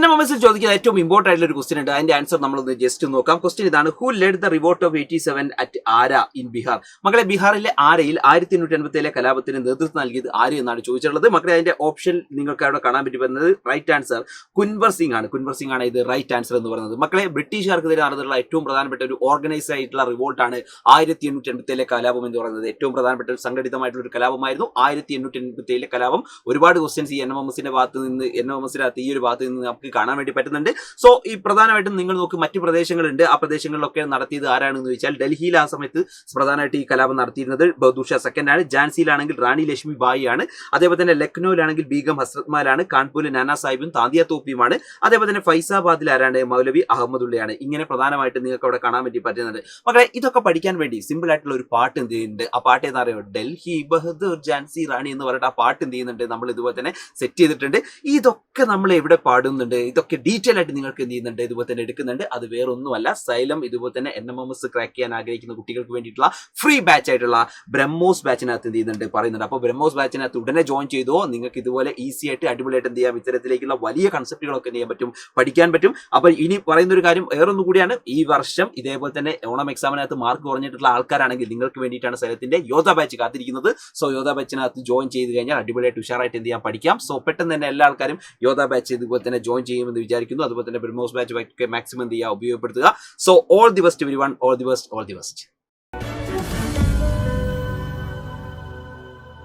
NMMS ചോദിക്കുന്ന ഏറ്റവും important ആയിട്ടുള്ള ഒരു ക്വസ്റ്റ്യൻ ഉണ്ട്. അതിന്റെ ആൻസർ നമ്മളൊന്ന് ജസ്റ്റ് നോക്കാം. ക്വസ്റ്റ്യൻ ഇതാണ്: who lead the revolt of 87 at ആര ഇൻ ബീഹാർ? മക്കളെ, ബീഹാറിലെ ആരയിൽ 1887 കലാപത്തിന് നേതൃത്വം നൽകിയത് ആര് എന്നാണ് ചോദിച്ചിട്ടുള്ളത്. മക്കളെ, അതിന്റെ ഓപ്ഷൻ നിങ്ങൾക്ക് അവിടെ കാണാൻ പറ്റി വരുന്നത് റൈറ്റ് ആൻസർ കുൻവർ സിംഗ് ആണ്. കുൻവർ സിംഗ് ആണ് ഇത് റൈറ്റ് ആൻസർ എന്ന് പറയുന്നത്. മക്കളെ, ബ്രിട്ടീഷുകാർക്കെതിരെ നടന്നിട്ടുള്ള ഏറ്റവും പ്രധാനപ്പെട്ട ഒരു ഓർഗനൈസ്ഡ് ആയിട്ടുള്ള റിവോൾട്ടാണ് 1887 കലാപം എന്ന് പറയുന്നത്. ഏറ്റവും പ്രധാനപ്പെട്ട ഒരു സംഘടിതമായിട്ടുള്ള ഒരു കലാപമായിരുന്നു 1887 കലാപം. ഒരുപാട് ക്വസ്റ്റ്യൻസ് ഈ NMMSന്റെ ഭാഗത്ത് നിന്ന് ഈ ഒരു ഭാഗത്ത് നിന്ന് നമുക്ക് കാണാൻ വേണ്ടി പറ്റുന്നുണ്ട്. സോ ഈ പ്രധാനമായിട്ടും നിങ്ങൾ നോക്ക്, മറ്റു പ്രദേശങ്ങളുണ്ട്. ആ പ്രദേശങ്ങളിലൊക്കെ നടത്തിയത് ആരാണെന്ന് ചോദിച്ചാൽ ഡൽഹിയിൽ ആ സമയത്ത് പ്രധാനമായിട്ട് ഈ കലാപം നടത്തിയിരുന്നത് ബഹദൂർ ഷാ സെക്കൻഡ് ആണ്. ഝാൻസിയിലാണെങ്കിൽ റാണി ലക്ഷ്മി ബായി ആണ്. അതേപോലെ തന്നെ ലക്നൌവിലാണെങ്കിൽ ബീഗം ഹസ്രത്മാലാണ്. കാൺപൂരിൽ നാനാ സാഹിബും താന്തിയ തോപ്പിയുമാണ്. അതേപോലെ തന്നെ ഫൈസാബാദിൽ ആരാണ്? മൗലവി അഹമ്മദുള്ളയാണ്. ഇങ്ങനെ പ്രധാനമായിട്ട് നിങ്ങൾക്ക് അവിടെ കാണാൻ വേണ്ടി പറ്റുന്നുണ്ട്. മക്കളെ, ഇതൊക്കെ പഠിക്കാൻ വേണ്ടി സിമ്പിൾ ആയിട്ടുള്ള ഒരു പാട്ട് എന്ത് ചെയ്യുന്നുണ്ട്? ആ പാട്ട് എന്താ പറയുക? ഡൽഹി ബഹദൂർ ഝാൻസി റാണി എന്ന് പറഞ്ഞിട്ട് ആ പാട്ട് എന്ത് ചെയ്യുന്നുണ്ട്? നമ്മൾ ഇതുപോലെ തന്നെ സെറ്റ് ചെയ്തിട്ടുണ്ട്. ഇതൊക്കെ നമ്മൾ എവിടെ പാടുന്നുണ്ട്? ഇതൊക്കെ ഡീറ്റെയിൽ ആയിട്ട് നിങ്ങൾക്ക് എന്ത് ചെയ്യുന്നുണ്ട്? ഇതുപോലെ തന്നെ എടുക്കുന്നുണ്ട്. അത് വേറൊന്നുമല്ല, സൈലം ഇതുപോലെ തന്നെ NMMS ക്രാക്ക് ചെയ്യാൻ ആഗ്രഹിക്കുന്ന കുട്ടികൾക്ക് വേണ്ടിയിട്ടുള്ള ഫ്രീ ബാച്ച് ആയിട്ടുള്ള ബ്രഹ്മോസ് ബാച്ചിനകത്ത് എന്ത് ചെയ്യുന്നുണ്ട്? പറയുന്നുണ്ട്. അപ്പോൾ ബ്രഹ്മോസ് ബാച്ചിനകത്ത് ഉടനെ ജോയിൻ ചെയ്തോ. നിങ്ങൾക്ക് ഇതുപോലെ ഈസി ആയിട്ട് അടിപൊളിയായിട്ട് എന്ത് ചെയ്യാം? ഇത്തരത്തിലേക്കുള്ള വലിയ കൺസെപ്റ്റുകളൊക്കെ എന്ത് ചെയ്യാൻ പറ്റും? പഠിക്കാൻ പറ്റും. അപ്പോൾ ഇനി പറയുന്ന ഒരു കാര്യം വേറൊന്നു കൂടിയാണ്. ഈ വർഷം ഇതേപോലെ തന്നെ ഓണം എക്സാമിനകത്ത് മാർക്ക് കുറഞ്ഞിട്ടുള്ള ആൾക്കാരാണെങ്കിൽ നിങ്ങൾക്ക് വേണ്ടിയിട്ടാണ് സൈലത്തിന്റെ യോധ ബാച്ച് കാത്തിരിക്കുന്നത്. സോ യോധ ബാച്ചിനകത്ത് ജോയിൻ ചെയ്ത് കഴിഞ്ഞാൽ അടിപൊളിയായിട്ട് ഉഷാറായിട്ട് എന്ത് ചെയ്യാൻ പഠിക്കാം. സോ പെട്ടെന്ന് തന്നെ എല്ലാ ആൾക്കാരും യോധ ബാച്ച് ഇതുപോലെ തന്നെ ജോയിൻ ചെയ്യുമെന്ന് വിചാരിക്കുന്നു. അതുപോലെ തന്നെ ബ്രഹ്മോസ് ബാച്ച് മാക്സിമം എന്ത് ചെയ്യുക? ഉപയോഗപ്പെടുത്തുക. So all the best everyone, all the best.